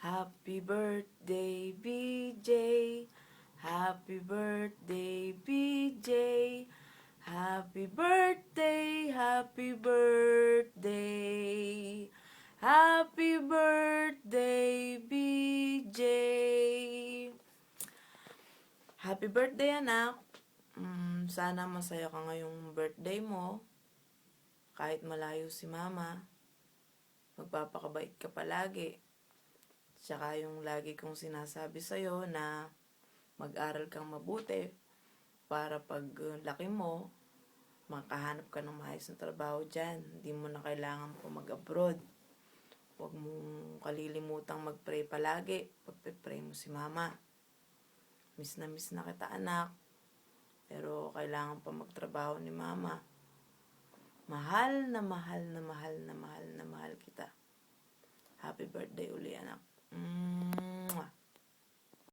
Happy birthday, BJ. Happy birthday, BJ. Happy birthday, happy birthday. Happy birthday, BJ. Happy birthday, anak. Sana masaya ka ngayong birthday mo. Kahit malayo si mama, magpapakabait ka palagi. Tsaka yung lagi kong sinasabi sa'yo na mag-aral kang mabuti para pag laki mo, makahanap ka ng maayos na trabaho dyan. Hindi mo na kailangan po mag-abroad. Huwag mong kalilimutang mag-pray palagi. Pagpe-pray mo si mama. Miss na kita, anak. Pero kailangan pa magtrabaho ni mama. Mahal na mahal na mahal na mahal na mahal kita. Happy birthday uli, anak.